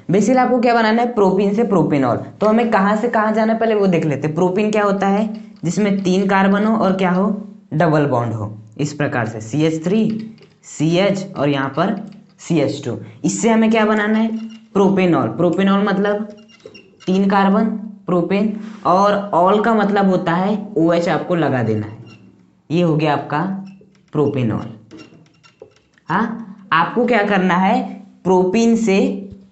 Basically आपको क्या बनाना है, प्रोपीन से प्रोपेनॉल। तो हमें कहाँ से कहाँ जाना है पहले वो देख लेते हैं। प्रोपीन क्या होता है, जिसमें 3 कार्बन हो और क्या हो, डबल बॉन्ड हो, इस प्रकार से CH3 CH और यहाँ पर CH2। इससे हमें क्या बनाना है, प्रोपेनॉल। प्रोपेनॉल मतलब 3 कार्बन प्रोपेन, और ऑल का मतलब होता है OH आपको लगा देना है। ये हो गया आपका प्रोपेनॉल। हाँ, आपको क्या करना है, प्रोपीन से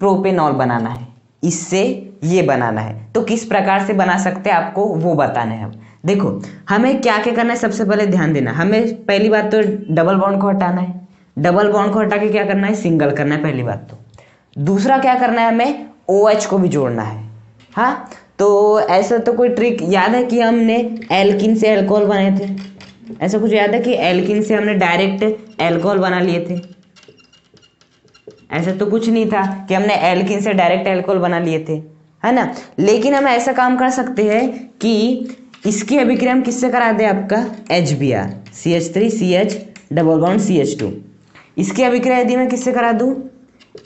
प्रोपेनॉल बनाना है, इससे ये बनाना है। तो किस प्रकार से बना सकते हैं आपको वो बताना है। देखो हमें क्या क्या करना है, सबसे पहले ध्यान देना, हमें पहली बात तो डबल बॉन्ड को हटाना है। डबल बॉन्ड को हटा के क्या करना है, सिंगल करना है पहली बात तो। दूसरा क्या करना है, हमें OH को भी जोड़ना है। हाँ, तो ऐसा तो कोई ट्रिक याद है कि हमने एल्किन से अल्कोहल बनाए थे, ऐसा कुछ याद है कि एल्किन से हमने डायरेक्ट अल्कोहल बना लिए थे? ऐसा तो कुछ नहीं था कि हमने एल्किन से डायरेक्ट अल्कोहल बना लिए थे, है ना। लेकिन हम ऐसा काम कर सकते हैं कि इसकी अभिक्रिया हम किससे करा दें, आपका HBr CH3 CH double bond CH2। इसकी अभिक्रिया यदि मैं किससे करा दूं,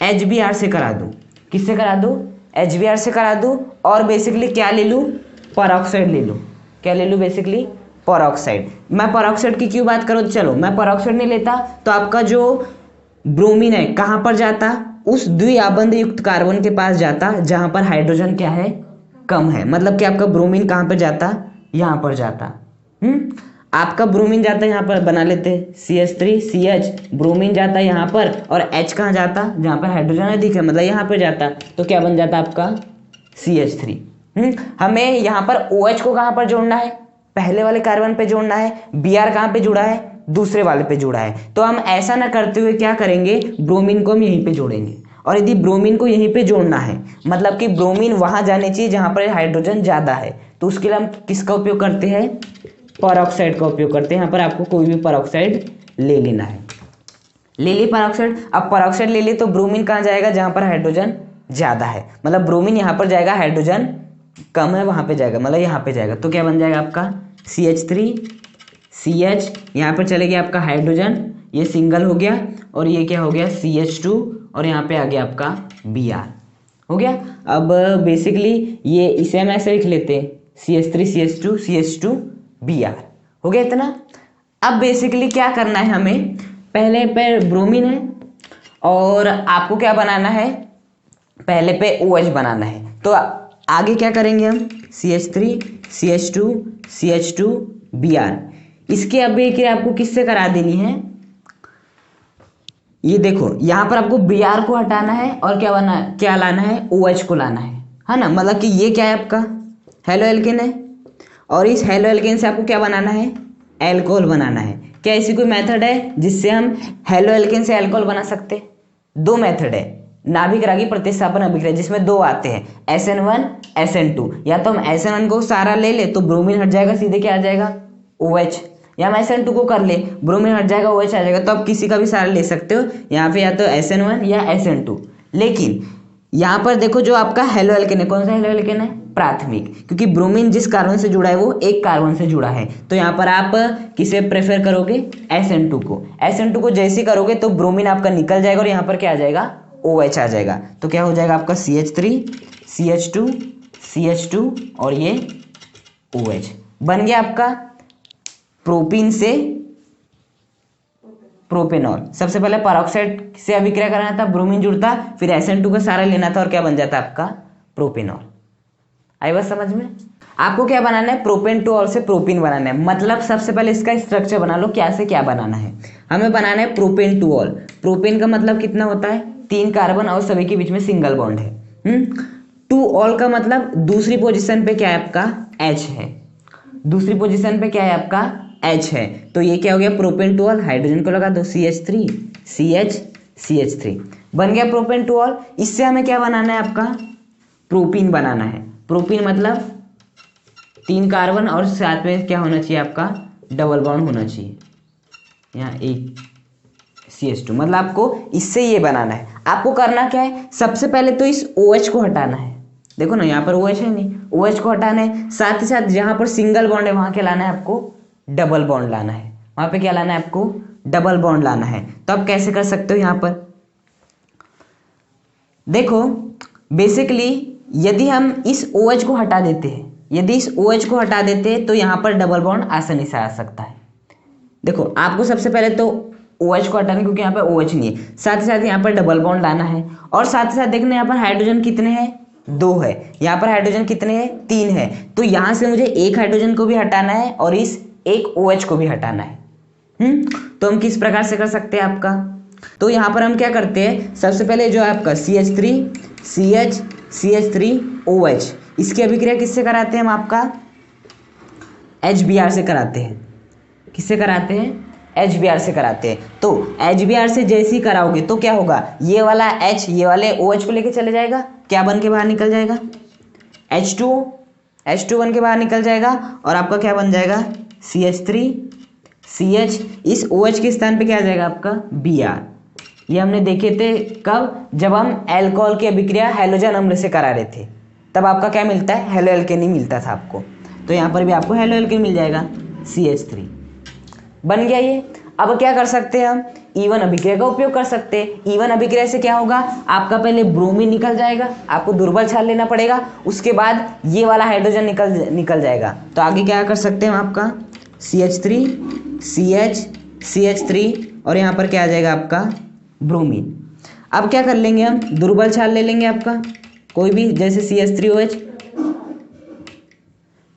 HBr से करा दूं। किससे करा दूं, HBr से करा दूं। और बेसिकली क्या ले लूं, परऑक्साइड ले लूं। क्या ले लूं, बेसिकली परऑक्साइड। मैं परऑक्साइड की क्यों बात करूं, चलो मैं परऑक्साइड नहीं लेता तो आपका जो ब्रोमीन है कहां पर जाता, उस द्विआबंध युक्त कार्बन के पास जाता जहां पर हाइड्रोजन क्या है, कम है। मतलब कि आपका ब्रोमीन कहां पर जाता, यहां पर जाता। आपका ब्रोमीन जाता है यहाँ पर, बना लेते CH3 CH, ब्रोमीन जाता है यहाँ पर, और H कहाँ जाता, जहाँ पर हाइड्रोजन अधिक है, मतलब यहाँ पर जाता। तो क्या बन जाता आपका CH3। हमें यहाँ पर OH को कहाँ पर जोड़ना है, पहले वाले कार्बन पे जोड़ना है। Br कहाँ पे जुड़ा है, दूसरे वाले पे जुड़ा है। तो हम ऐसा ना करते हुए क्या करेंगे, ब्रोमीन को हम यहीं पे जोड़ेंगे। और यदि ब्रोमीन को यहीं पे जोड़ना है, मतलब कि ब्रोमीन वहां जाने चाहिए जहां पर हाइड्रोजन ज्यादा है, तो उसके लिए हम किसका उपयोग करते हैं, परऑक्साइड का उपयोग करते हैं। यहाँ पर आपको कोई भी परऑक्साइड ले लेना है। ले ली परऑक्साइड। अब परऑक्साइड ले ली तो ब्रोमीन कहाँ जाएगा, जहां पर हाइड्रोजन ज्यादा है। मतलब ब्रोमीन यहाँ पर जाएगा, हाइड्रोजन कम है वहां पे जाएगा, मतलब यहाँ पे जाएगा। तो क्या बन जाएगा आपका CH3 CH, यहाँ पर चले गया आपका हाइड्रोजन, ये सिंगल हो गया, और ये क्या हो गया CH2, और यहाँ पे आ गया आपका Br हो गया। अब बेसिकली ये इसे हम ऐसे लिख लेते हैं, CH3 CH2 CH2 Br हो गया इतना। अब बेसिकली क्या करना है हमें, पहले पे ब्रोमीन है और आपको क्या बनाना है, पहले पे OH बनाना है। तो आगे क्या करेंगे हम, CH3 CH2 CH2 Br, इसकी अभिक्रिया आपको किससे करा देनी है, ये देखो यहाँ पर आपको Br को हटाना है और क्या लाना है, OH को लाना है ना। मतलब कि ये क्या है, आपका हेलो एल्केन है, और इस हेलो एल्केन से आपको क्या बनाना है, एल्कोहल बनाना है। क्या ऐसी कोई मेथड है जिससे हम हेलो एल्केन से एल्कोहल बना सकते, दो मेथड है, नाभिक रागी प्रतिस्थापन अभिक्रिया, जिसमें दो आते हैं, SN1 SN2। या तो हम SN1 को सारा ले ले तो ब्रोमीन हट जाएगा, सीधे क्या आ जाएगा OH, या हम SN2 को कर ले, ब्रोमीन हट जाएगा OH आ जाएगा। तो आप किसी का भी सारा ले सकते हो यहाँ पे, या तो SN1 या SN2। लेकिन यहाँ पर देखो जो आपका हेलो एल्केन है, कौन सा हेलो एल्केन है, प्राथमिक, क्योंकि ब्रोमीन जिस कार्बन से जुड़ा है वो एक कार्बन से जुड़ा है। तो यहाँ पर आप किसे प्रेफर करोगे, SN2 को। SN2 को जैसे करोगे तो ब्रोमीन आपका निकल जाएगा और यहाँ पर क्या आ जाएगा, OH आ जाएगा। तो क्या हो जाएगा आपका CH3 CH2 CH2 और ये OH बन गया आपका प्रोपीन से प्रोपेनॉल। सबसे पहले परऑक्साइड से अभिक्रिया कराना था, ब्रोमीन जुड़ता, फिर SN2 का सारा लेना था और क्या बन जाता आपका प्रोपेनॉल। आई बात समझ में। आपको क्या बनाना है, प्रोपेन टू ऑल से प्रोपीन बनाना है। मतलब सबसे पहले इसका स्ट्रक्चर बना लो, क्या से क्या बनाना है। हमें बनाना है प्रोपेन टू ऑल। प्रोपेन का मतलब कितना होता है, 3 कार्बन और सभी के बीच में सिंगल बॉन्ड है। टू ऑल का मतलब दूसरी पोजीशन पे क्या है आपका H है, दूसरी पोजीशन पे क्या है आपका H है। तो ये क्या हो गया, प्रोपेन टू ऑल। हाइड्रोजन को लगा दो, CH3 CH CH3 बन गया प्रोपेन टू ऑल। इससे हमें क्या बनाना है, आपका प्रोपीन बनाना है। प्रोपीन मतलब 3 कार्बन और साथ में क्या होना चाहिए, आपका डबल बॉन्ड होना चाहिए, यहाँ एक CH2। मतलब आपको इससे ये बनाना है। आपको करना क्या है, सबसे पहले तो इस OH को हटाना है। देखो ना यहाँ पर OH है नहीं, OH को हटाना है। साथ ही साथ जहां पर सिंगल बॉन्ड है वहां क्या लाना है, आपको डबल बॉन्ड लाना है। वहां पे क्या लाना है, आपको डबल बॉन्ड लाना है। तो आप कैसे कर सकते हो, यहाँ पर देखो बेसिकली यदि हम इस OH को हटा देते हैं, यदि इस OH को हटा देते हैं तो यहाँ पर डबल बॉन्ड आसानी से आ सकता है। देखो आपको सबसे पहले तो OH को हटाना, क्योंकि यहाँ पर OH नहीं है, साथ ही साथ यहाँ पर डबल बॉन्ड लाना है, और साथ ही साथ देखना यहाँ पर हाइड्रोजन कितने हैं, 2 है, यहाँ पर हाइड्रोजन कितने हैं, 3 है, तो यहाँ से मुझे एक हाइड्रोजन को भी हटाना है और इस एक OH को भी हटाना है। तो हम किस प्रकार से कर सकते हैं आपका, तो यहाँ पर हम क्या करते हैं, सबसे पहले जो है आपका CH3 CH CH3 OH, इसकी अभिक्रिया किससे कराते हैं हम, आपका HBr से कराते हैं। किससे कराते हैं, HBr से कराते हैं। तो HBr से जैसे ही कराओगे तो क्या होगा, ये वाला H ये वाले OH को लेके चले जाएगा, क्या बन के बाहर निकल जाएगा, H2 बन के बाहर निकल जाएगा, और आपका क्या बन जाएगा, CH3 CH, इस OH के स्थान पे क्या आ जाएगा आपका Br। ये हमने देखे थे कब, जब हम अल्कोहल की अभिक्रिया हैलोजन अम्ल से करा रहे थे, तब आपका क्या मिलता है, हेलो एल्केन ही मिलता था आपको, तो यहाँ पर भी आपको हेलो एल्केन मिल जाएगा, CH3 बन गया ये। अब क्या कर सकते हैं हम, E1 अभिक्रिया का उपयोग कर सकते हैं। E1 अभिक्रिया से क्या होगा, आपका पहले ब्रोमीन निकल जाएगा, आपको दुर्बल क्षार लेना पड़ेगा, उसके बाद ये वाला हाइड्रोजन निकल जाएगा, तो आगे क्या कर सकते हैं हम, आपका CH3 CH CH3, और यहाँ पर क्या आ जाएगा आपका ब्रोमीन। अब क्या कर लेंगे हम, दुर्बल क्षार ले लेंगे आपका कोई भी, जैसे CH3OH,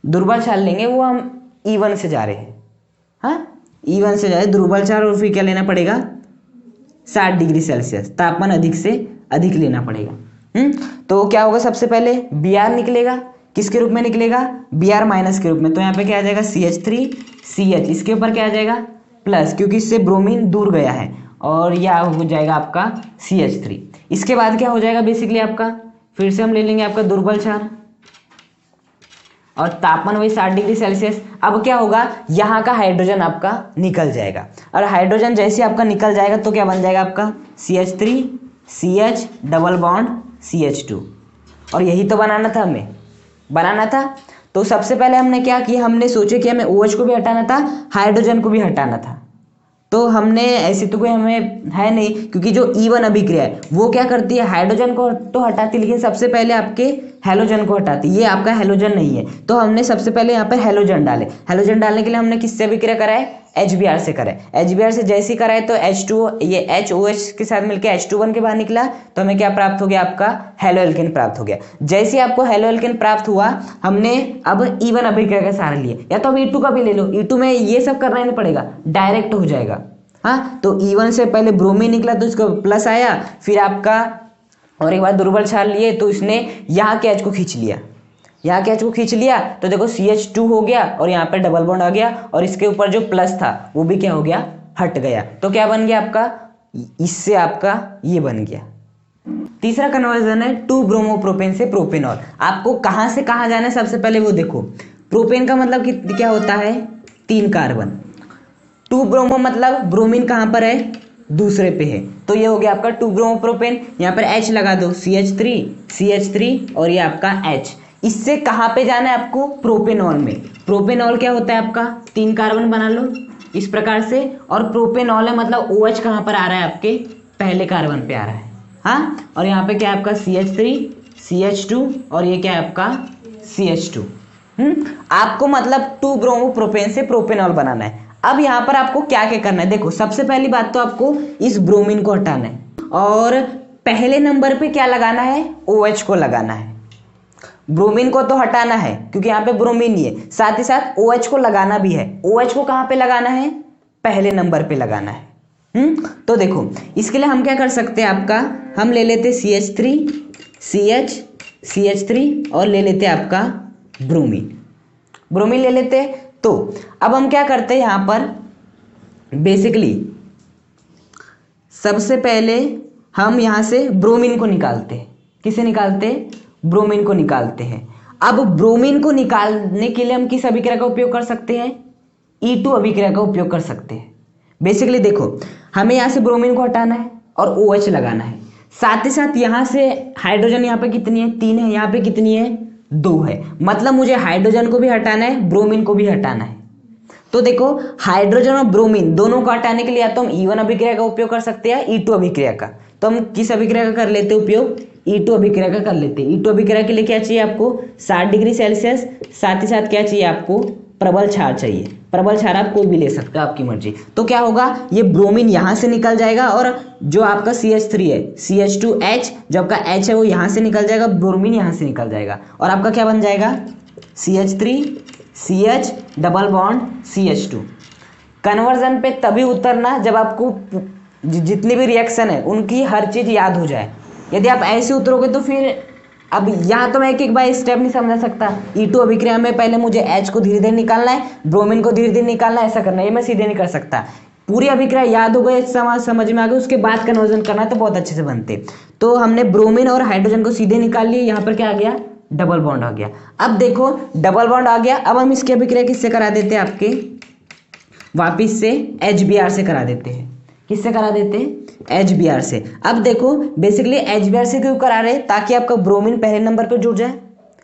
दुर्बल क्षार लेंगे, वो हम E1 से जा रहे हैं, हाँ E1 से जाए दुर्बल क्षार, और फिर क्या लेना पड़ेगा, 60 डिग्री सेल्सियस, तापमान अधिक से अधिक लेना पड़ेगा। तो क्या होगा, सबसे पहले Br निकलेगा, किसके रूप में निकलेगा, Br माइनस के रूप में, तो यहाँ पे क्या आ जाएगा CH3 CH, इसके ऊपर क्या आ जाएगा प्लस, क्योंकि इससे ब्रोमीन दूर गया है, और यह हो जाएगा आपका CH3। इसके बाद क्या हो जाएगा, बेसिकली आपका फिर से हम ले लेंगे आपका दुर्बल क्षार, और तापमान वही 60 डिग्री सेल्सियस। अब क्या होगा, यहाँ का हाइड्रोजन आपका निकल जाएगा, और हाइड्रोजन जैसे आपका निकल जाएगा तो क्या बन जाएगा आपका CH3 CH double bond CH2, और यही तो बनाना था, हमें बनाना था। तो सबसे पहले हमने क्या किया, हमने सोचे कि हमें OH को भी हटाना था, हाइड्रोजन को भी हटाना था, तो हमने ऐसी तो कोई हमें है नहीं, क्योंकि जो E1 अभिक्रिया है वो क्या करती है, हाइड्रोजन को तो हटाती, लेकिन सबसे पहले आपके हैलोजन को हटाती, ये आपका हैलोजन नहीं है, तो हमने सबसे पहले यहाँ पर हैलोजन डाले। हैलोजन डालने के लिए हमने किससे अभिक्रिया कराए, HBr से कराए। HBr से जैसे ही कराए तो H2, ये HOH के साथ मिलकर H2 बन के बाहर निकला, तो हमें क्या प्राप्त हो गया, आपका हेलो एल्केन प्राप्त हो गया। जैसे आपको हेलो एल्केन प्राप्त हुआ, हमने अब E1 अभिक्रिया का सहारा लिए, या तो अब E2 का भी ले लो, E2 में ये सब करना ही नहीं पड़ेगा, डायरेक्ट हो जाएगा। हाँ, तो E1 से पहले ब्रोमीन निकला तो इसको प्लस आया, फिर आपका और एक बार दुर्बल क्षार लिए तो इसने यहाँ के H को खींच लिया, यहाँ के H को खींच लिया, तो देखो CH2 हो गया, और यहाँ पर डबल बॉन्ड आ गया, और इसके ऊपर जो प्लस था वो भी क्या हो गया, हट गया, तो क्या बन गया आपका, इससे आपका ये बन गया। तीसरा कन्वर्जन है 2 ब्रोमोप्रोपेन से प्रोपेनॉल। आपको कहाँ से कहाँ जाना है, सबसे पहले वो देखो, प्रोपेन का मतलब क्या होता है, 3 कार्बन, 2 ब्रोमो मतलब ब्रोमीन कहाँ पर है, दूसरे पे है, तो ये हो गया आपका 2 ब्रोमोप्रोपेन। यहाँ पर H लगा दो, CH3 और ये आपका H, इससे कहाँ पे जाना है आपको, प्रोपेनॉल में। प्रोपेनॉल क्या होता है आपका, 3 कार्बन बना लो इस प्रकार से, और प्रोपेनॉल है मतलब OH कहाँ पर आ रहा है, आपके पहले कार्बन पे आ रहा है, हाँ, और यहाँ पे क्या है आपका CH3 CH2, और ये क्या है आपका CH2। आपको मतलब 2 ब्रोमोप्रोपेन से प्रोपेनॉल बनाना है। अब यहाँ पर आपको क्या क्या करना है, देखो सबसे पहली बात तो आपको इस ब्रोमीन को हटाना है, और पहले नंबर पे क्या लगाना है, OH को लगाना है। ब्रोमीन को तो हटाना है क्योंकि यहाँ पे ब्रोमीन ही है, साथ ही साथ OH को लगाना भी है। OH को कहाँ पे लगाना है, पहले नंबर पे लगाना है। तो देखो इसके लिए हम क्या कर सकते हैं, आपका हम ले लेते CH3 CH3 और ले लेते आपका ब्रोमीन ले लेते। तो अब हम क्या करते हैं, यहाँ पर बेसिकली सबसे पहले हम यहाँ से ब्रोमीन को निकालते हैं। किसे निकालते हैं, ब्रोमीन को निकालते हैं। अब ब्रोमीन को निकालने के लिए हम किस अभिक्रिया का उपयोग कर सकते हैं, E2 अभिक्रिया का उपयोग कर सकते हैं। बेसिकली देखो हमें यहाँ से ब्रोमीन को हटाना है और OH लगाना है, साथ ही साथ यहाँ से हाइड्रोजन यहाँ पे कितनी है, 3 है, यहाँ पे कितनी है, 2 है, मतलब मुझे हाइड्रोजन को भी हटाना है, ब्रोमीन को भी हटाना है। तो देखो हाइड्रोजन और ब्रोमीन दोनों को हटाने के लिए या तो हम E1 अभिक्रिया का उपयोग कर सकते हैं, E2 अभिक्रिया का। तो हम किस अभिक्रिया का कर लेते उपयोग, E2 अभिक्रिया का कर लेते हैं। E2 अभिक्रिया के लिए क्या चाहिए आपको 60 डिग्री सेल्सियस, साथ ही साथ क्या चाहिए आपको प्रबल क्षार चाहिए। प्रबल क्षार आप कोई भी ले सकते हो, आपकी मर्जी। तो क्या होगा, ये ब्रोमीन यहाँ से निकल जाएगा और जो आपका CH3 है CH2H, जो आपका H है वो यहाँ से निकल जाएगा, ब्रोमीन यहाँ से निकल जाएगा और आपका क्या बन जाएगा CH3 CH double bond CH2। Conversion पे तभी उतरना जब आपको जितनी भी रिएक्शन है उनकी हर चीज़ याद हो जाए। यदि आप ऐसे उतरोगे तो फिर अब यहाँ तो मैं एक एक बार स्टेप नहीं समझा सकता। E2 अभिक्रिया में पहले मुझे H को धीरे धीरे निकालना है, ब्रोमीन को धीरे धीरे निकालना है, ऐसा करना है, ये मैं सीधे नहीं कर सकता। पूरी अभिक्रिया याद हो गई, समझ में आ गई, उसके बाद कन्वर्जन करना है तो बहुत अच्छे से बनते। तो हमने ब्रोमीन और हाइड्रोजन को सीधे निकाल लिए, यहाँ पर क्या आ गया डबल बॉन्ड आ गया। अब देखो डबल बॉन्ड आ गया, अब हम इसकी अभिक्रिया किससे करा देते हैं, आपके वापिस से HBr से करा देते हैं। किससे करा देते हैं, HBr से। अब देखो बेसिकली HBr से क्यों करा रहे, ताकि आपका ब्रोमीन पहले नंबर पे जुड़ जाए।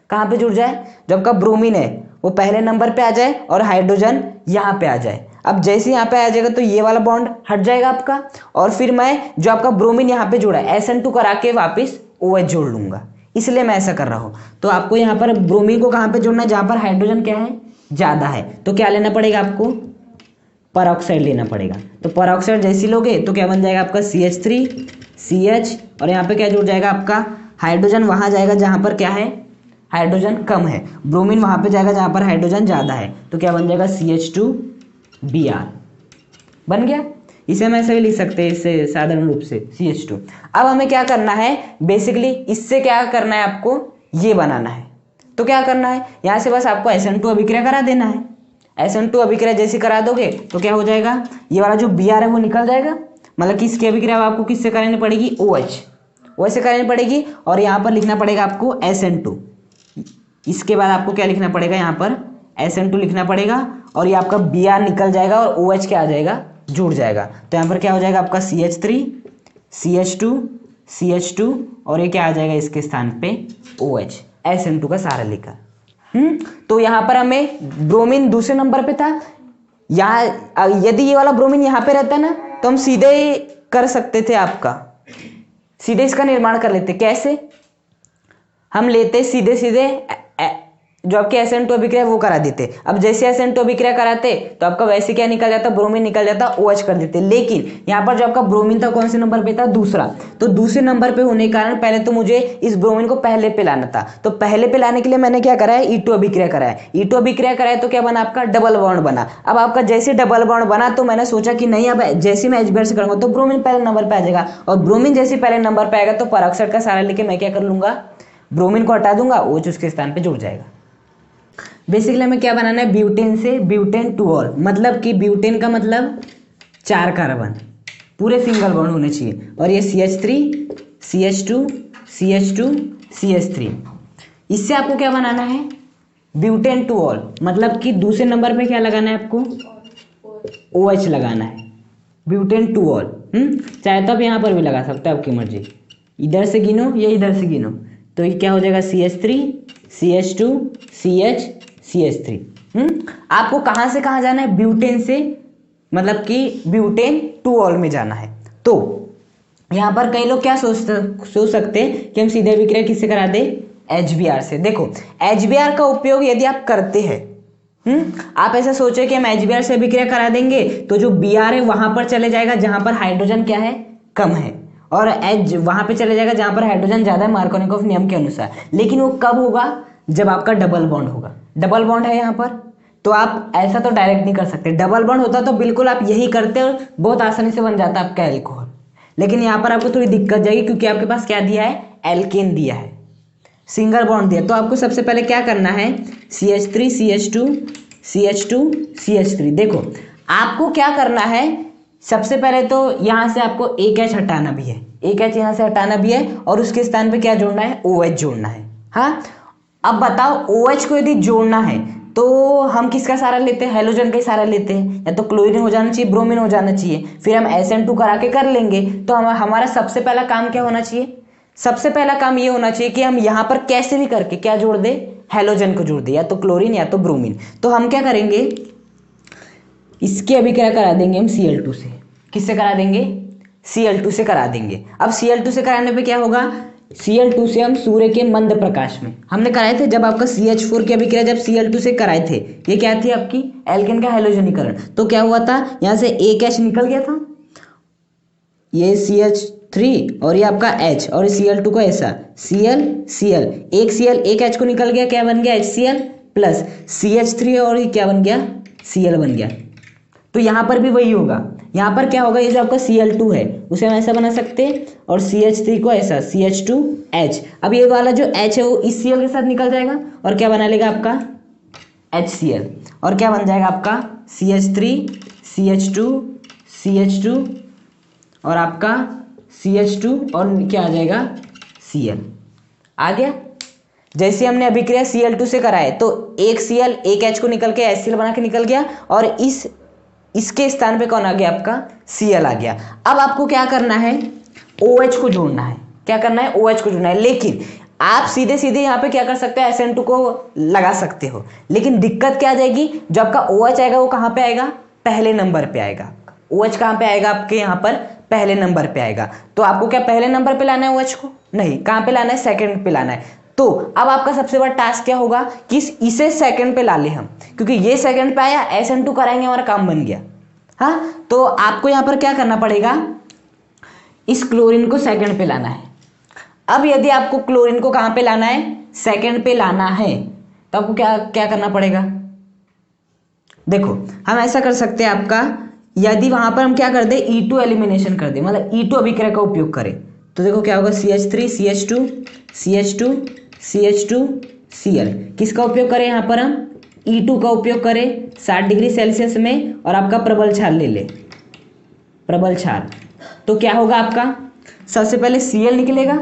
कहाँ पे जुड़ जाए, जो आपका ब्रोमीन है वो पहले नंबर पे आ जाए और हाइड्रोजन यहाँ पे आ जाए। अब जैसे यहाँ पे आ जाएगा तो ये वाला बॉन्ड हट जाएगा आपका, और फिर मैं जो आपका ब्रोमीन यहाँ पे जुड़ा है SN2 करा के वापिस OH जोड़ लूंगा, इसलिए मैं ऐसा कर रहा हूँ। तो आपको यहाँ पर ब्रोमीन को कहाँ पे जोड़ना है, जहाँ पर हाइड्रोजन क्या है ज़्यादा है। तो क्या लेना पड़ेगा आपको, परऑक्साइड लेना पड़ेगा। तो परऑक्साइड जैसे लोगे तो क्या बन जाएगा आपका CH3 CH, और यहाँ पे क्या जुड़ जाएगा आपका हाइड्रोजन, वहाँ जाएगा जहाँ पर क्या है हाइड्रोजन कम है, ब्रोमीन वहाँ पे जाएगा जहाँ पर हाइड्रोजन ज़्यादा है। तो क्या बन जाएगा CH2Br बन गया। इसे हम ऐसे भी लिख सकते हैं, इससे साधारण रूप से CH2। अब हमें क्या करना है, बेसिकली इससे क्या करना है आपको, ये बनाना है। तो क्या करना है, यहाँ से बस आपको SN2 अभिक्रिया करा देना है। SN2 अभिक्रिया जैसे करा दोगे तो क्या हो जाएगा, ये वाला जो Br है वो निकल जाएगा। मतलब कि इसकी अभिक्रिया आपको किससे करानी पड़ेगी, OH से करानी पड़ेगी, और यहाँ पर लिखना पड़ेगा आपको SN2। इसके बाद आपको क्या लिखना पड़ेगा, यहाँ पर SN2 लिखना पड़ेगा, और ये आपका Br निकल जाएगा और OH क्या आ जाएगा, जुड़ जाएगा। तो यहाँ पर क्या हो जाएगा आपका CH3 CH2 और ये क्या आ जाएगा इसके स्थान पे OH, SN2 का सारा लिखा। तो यहाँ पर हमें ब्रोमीन दूसरे नंबर पे था, यहाँ यदि ये वाला ब्रोमीन यहाँ पे रहता ना तो हम सीधे कर सकते थे, आपका सीधे इसका निर्माण कर लेते। कैसे, हम लेते सीधे सीधे जो आपके SN2 अभिक्रिया वो करा देते। अब जैसे SN2 अभिक्रिया कराते तो आपका वैसे क्या निकल जाता, ब्रोमीन निकल जाता, OH कर देते। लेकिन यहाँ पर जो आपका ब्रोमीन था कौन से नंबर पे था, दूसरा। तो दूसरे नंबर पे होने के कारण पहले तो मुझे इस ब्रोमीन को पहले पे लाना था। तो पहले पे लाने के लिए मैंने क्या करा है, E2 अभिक्रिया कराया। E2 अभिक्रिया कराया तो क्या बना आपका डबल बॉन्ड बना। अब आपका जैसे डबल बॉन्ड बना तो मैंने सोचा कि नहीं, अब जैसे मैं HBr से करूंगा तो ब्रोमीन पहले नंबर पे आ जाएगा, और ब्रोमीन जैसे पहले नंबर पे आएगा तो परऑक्साइड का सारा लेके मैं क्या कर लूंगा, ब्रोमीन को हटा दूंगा, OH उसके स्थान पे जुड़ जाएगा। बेसिकली हमें क्या बनाना है, ब्यूटेन से ब्यूटेन टू ऑल, मतलब कि ब्यूटेन का मतलब 4 कार्बन पूरे सिंगल बॉन्ड होने चाहिए, और ये CH3 CH2 CH2 CH3। इससे आपको क्या बनाना है, ब्यूटेन टू ऑल, मतलब कि दूसरे नंबर पे क्या लगाना है आपको, OH लगाना है, ब्यूटेन टू ऑल। चाहे तो आप यहाँ पर भी लगा सकते हो, आपकी मर्जी, इधर से गिनो या इधर से गिनो। तो ये क्या हो जाएगा CH3 CH2 CH CH3। आपको कहाँ से कहाँ जाना है, ब्यूटेन से, मतलब कि ब्यूटेन टू ऑल में जाना है। तो यहाँ पर कई लोग क्या सोच सकते हैं कि हम सीधे अभिक्रिया किससे करा दे, HBr से। देखो HBr का उपयोग यदि आप करते हैं, आप ऐसा सोचे कि हम HBr से अभिक्रिया करा देंगे तो जो Br है वहां पर चले जाएगा जहां पर हाइड्रोजन क्या है, कम है, और H वहां पे चले जाएगा जहां पर हाइड्रोजन ज्यादा है, मार्कोनिकोव नियम के अनुसार। लेकिन वो कब होगा, जब आपका डबल बॉन्ड होगा। डबल बॉन्ड है यहाँ पर, तो आप ऐसा तो डायरेक्ट नहीं कर सकते। डबल बॉन्ड होता तो बिल्कुल आप यही करते और बहुत आसानी से बन जाता आपका एल्कोहल। लेकिन यहाँ पर आपको थोड़ी दिक्कत जाएगी, क्योंकि आपके पास क्या दिया है, एल्केन दिया है, सिंगल बॉन्ड दिया। तो आपको सबसे पहले क्या करना है, CH3 CH2 CH2 CH3। देखो आपको क्या करना है, सबसे पहले तो यहाँ से आपको एक H हटाना भी है, एक H यहाँ से हटाना भी है, और उसके स्थान पे क्या जोड़ना है, OH जोड़ना है। हाँ, अब बताओ OH को यदि जोड़ना है तो हम किसका सहारा लेते हैं, हैलोजन का ही सहारा लेते हैं। या तो क्लोरीन हो जाना चाहिए, ब्रोमीन हो जाना चाहिए, फिर हम SN2 करा के कर लेंगे। तो हमारा सबसे पहला काम क्या होना चाहिए, सबसे पहला काम ये होना चाहिए कि हम यहाँ पर कैसे भी करके क्या जोड़ दे, हैलोजन को जोड़ दे, या तो क्लोरीन या तो ब्रोमीन। तो हम क्या करेंगे, इसकी अभिक्रिया करा देंगे हम Cl2 से। किससे करा देंगे, Cl2 से करा देंगे। अब Cl2 से कराने पे क्या होगा, Cl2 से हम सूर्य के मंद प्रकाश में हमने कराए थे, जब आपका CH4 की अभिक्रिया जब Cl2 से कराए थे, ये क्या थी आपकी एल्केन का हैलोजनीकरण, तो क्या हुआ था, यहाँ से एक H निकल गया था, ये CH3 और ये आपका H और Cl2 का ऐसा Cl एक Cl एक H को निकल गया, क्या बन गया HCl प्लस CH3 और ये क्या बन गया Cl बन गया। तो यहाँ पर भी वही होगा, यहाँ पर क्या होगा, ये जो आपका Cl2 है उसे हम ऐसा बना सकते हैं और CH3 को ऐसा CH2H। अब ये वाला जो H है वो इस Cl के साथ निकल जाएगा और क्या बना लेगा आपका HCl और क्या बन जाएगा आपका CH3 CH2 और आपका CH2 और क्या आ जाएगा Cl आ गया। जैसे हमने अभिक्रिया Cl2 से कराए तो एक Cl एक H को निकल के HCl बना के निकल गया और इसके स्थान पे कौन आ गया आपका Cl आ गया। अब आपको क्या करना है, OH को जोड़ना है, क्या करना है OH को जोड़ना है। लेकिन आप सीधे सीधे यहाँ पे क्या कर सकते हो, SN2 को लगा सकते हो, लेकिन दिक्कत क्या आ जाएगी, जो आपका OH आएगा वो कहाँ पे आएगा, पहले नंबर पे आएगा। OH कहाँ पे आएगा आपके यहाँ पर पहले नंबर पे आएगा। तो आपको क्या पहले नंबर पे लाना है OH को, नहीं, कहाँ पे लाना है सेकंड पे लाना है। तो अब आपका सबसे बड़ा टास्क क्या होगा कि इसे सेकंड पे ला ले हम, क्योंकि ये सेकंड पे आया, SN2 कराएंगे, हमारा काम बन गया। हाँ, तो आपको यहाँ पर क्या करना पड़ेगा, इस क्लोरीन को सेकंड पे लाना है। अब यदि आपको क्लोरीन को कहाँ पे लाना है, सेकंड पे लाना है, तो आपको क्या क्या करना पड़ेगा, देखो हम ऐसा कर सकते हैं, आपका यदि वहां पर हम क्या कर दे E2 एलिमिनेशन कर दे, मतलब E2 अभिक्रिया का उपयोग करें, तो देखो क्या होगा CH3 CH2 Cl। किसका उपयोग करें, यहाँ पर हम E2 का उपयोग करें 60 डिग्री सेल्सियस में और आपका प्रबल क्षार ले ले, प्रबल क्षार। तो क्या होगा आपका, सबसे पहले Cl निकलेगा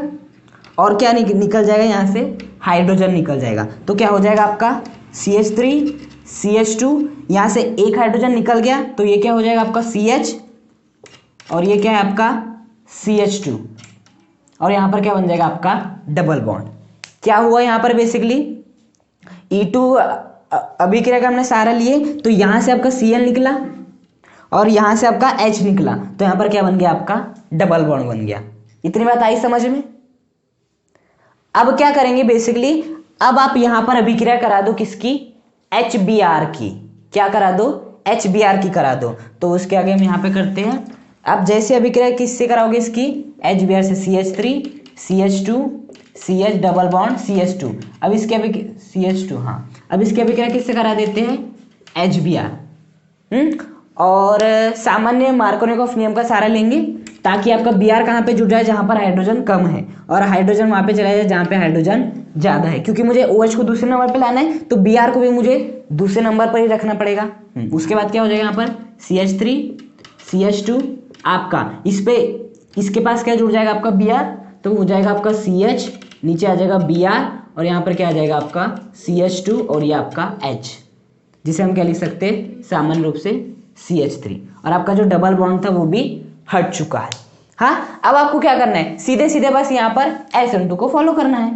और क्या निकल जाएगा, यहाँ से हाइड्रोजन निकल जाएगा। तो क्या हो जाएगा आपका CH3 CH2, यहाँ से एक हाइड्रोजन निकल गया, तो ये क्या हो जाएगा आपका CH और ये क्या है आपका CH2 और यहाँ पर क्या बन जाएगा आपका डबल बॉन्ड। क्या हुआ यहाँ पर बेसिकली E2 अभिक्रिया का हमने सारा लिए, तो यहाँ से आपका Cl निकला और यहाँ से आपका H निकला, तो यहाँ पर क्या बन गया आपका डबल बॉन्ड बन गया। इतनी बात आई समझ में। अब क्या करेंगे बेसिकली, अब आप यहाँ पर अभिक्रिया करा दो किसकी, HBr की, क्या करा दो HBr की करा दो। तो उसके आगे हम यहाँ पे करते हैं, अब जैसे अभिक्रिया किससे कराओगे इसकी, HBr से CH3 CH2 CH double bond CH2। अब इसके CH2, हाँ, अब इसके अभिक्रिया किससे करा देते हैं HBr। और सामान्य मार्कोनिकोफ नियम का सहारा लेंगे ताकि आपका Br कहाँ पे जुड़ जाए, जहाँ पर हाइड्रोजन कम है, और हाइड्रोजन वहाँ पे चला जाए जहाँ पे हाइड्रोजन ज़्यादा है। क्योंकि मुझे OH को दूसरे नंबर पे लाना है, तो Br को भी मुझे दूसरे नंबर पर ही रखना पड़ेगा। उसके बाद क्या हो जाएगा यहाँ पर CH3 CH2, आपका इस पे इसके पास क्या जुड़ जाएगा आपका Br, तो हो जाएगा आपका CH, नीचे आ जाएगा Br और यहाँ पर क्या आ जाएगा आपका CH2 और ये आपका H, जिसे हम क्या लिख सकते हैं सामान्य रूप से CH3, और आपका जो डबल बॉन्ड था वो भी हट चुका है। हाँ, अब आपको क्या करना है, सीधे सीधे बस यहाँ पर SN2 को फॉलो करना है,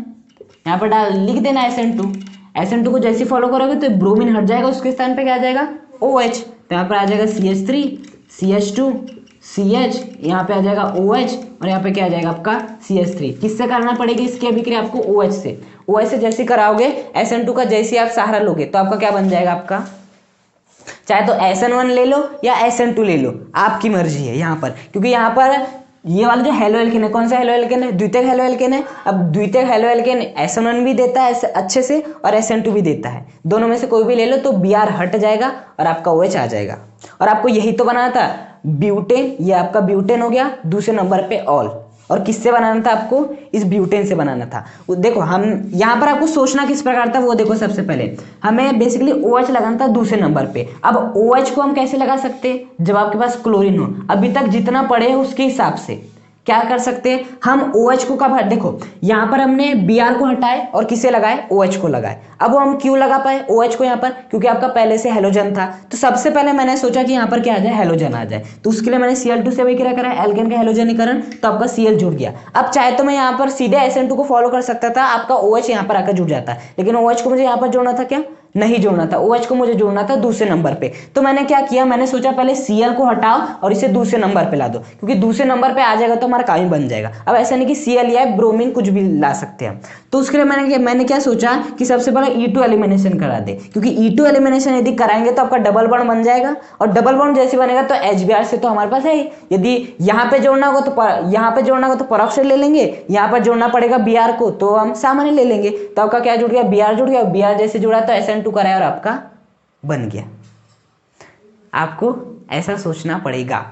यहाँ पर लिख देना SN2 को जैसे फॉलो करोगे तो ब्रोमीन हट जाएगा, उसके स्थान पे क्या आ जाएगा OH, तो यहाँ पर आ जाएगा CH3 CH2 CH, यहाँ पे आ जाएगा OH और यहाँ पे क्या आ जाएगा आपका CH3। किससे करना पड़ेगी इसकी अभिक्रिया आपको, OH से जैसे कराओगे SN2 का जैसे आप सहारा लोगे तो आपका क्या बन जाएगा, आपका चाहे तो SN1 ले लो या SN2 ले लो, आपकी मर्जी है यहाँ पर। क्योंकि यहाँ पर ये वाला जो हेलो एल्केन है, कौन सा हेलो एल्केन है, द्वितीयक हेलो एल्केन है। अब द्वितीयक हेलो एल्केन SN1 भी देता है अच्छे से और SN2 भी देता है, दोनों में से कोई भी ले लो तो Br हट जाएगा और आपका OH आ जाएगा। और आपको यही तो बनाना था ब्यूटेन, ये आपका ब्यूटेन हो गया दूसरे नंबर पे ऑल, और किससे बनाना था आपको, इस ब्यूटेन से बनाना था। देखो हम यहाँ पर आपको सोचना किस प्रकार था वो देखो, सबसे पहले हमें बेसिकली OH लगाना था दूसरे नंबर पे। अब OH को हम कैसे लगा सकते हैं, जब आपके पास क्लोरीन हो, अभी तक जितना पढ़े हैं उसके हिसाब से क्या कर सकते हैं हम, OH को कब देखो यहाँ पर हमने Br को हटाए और किसे लगाए, OH को लगाए। अब वो हम क्यों लगा पाए OH को यहाँ पर, क्योंकि आपका पहले से हेलोजन था, तो सबसे पहले मैंने सोचा कि यहाँ पर क्या आ जाए, हेलोजन आ जाए, तो उसके लिए मैंने Cl2 से अभिक्रिया करा, एल्केन का हेलोजनीकरण, तो आपका Cl जुड़ गया। अब चाहे तो मैं यहाँ पर सीधे SN2 को फॉलो कर सकता था, आपका OH यहाँ पर आकर जुड़ जाता, लेकिन OH को मुझे यहाँ पर जोड़ना था क्या, नहीं जोड़ना था, OH को मुझे जोड़ना था दूसरे नंबर पे। तो मैंने क्या किया, मैंने सोचा पहले Cl को हटाओ और इसे दूसरे नंबर पे ला दो, क्योंकि दूसरे नंबर पे आ जाएगा तो हमारा काम ही बन जाएगा। अब ऐसा नहीं कि Cl या ब्रोमीन कुछ भी ला सकते हैं। तो उसके लिए मैंने क्या सोचा कि सबसे पहले E2 एलिमिनेशन करा दे, क्योंकि E2 एलिमिनेशन यदि कराएंगे तो आपका डबल बॉन्ड बन जाएगा, और डबल बॉन्ड जैसे बनेगा तो HBr से तो हमारे पास है ही। यदि यहाँ पे जोड़ना होगा तो यहाँ पे जोड़ना होगा तो परोक्ष से ले लेंगे, यहाँ पर जोड़ना पड़ेगा Br को तो हम सामान्य ले लेंगे। तो आपका क्या जुड़ गया, Br जुड़ गया, Br जैसे जुड़ा तो SN2 कराया और आपका बन गया। आपको ऐसा सोचना पड़ेगा।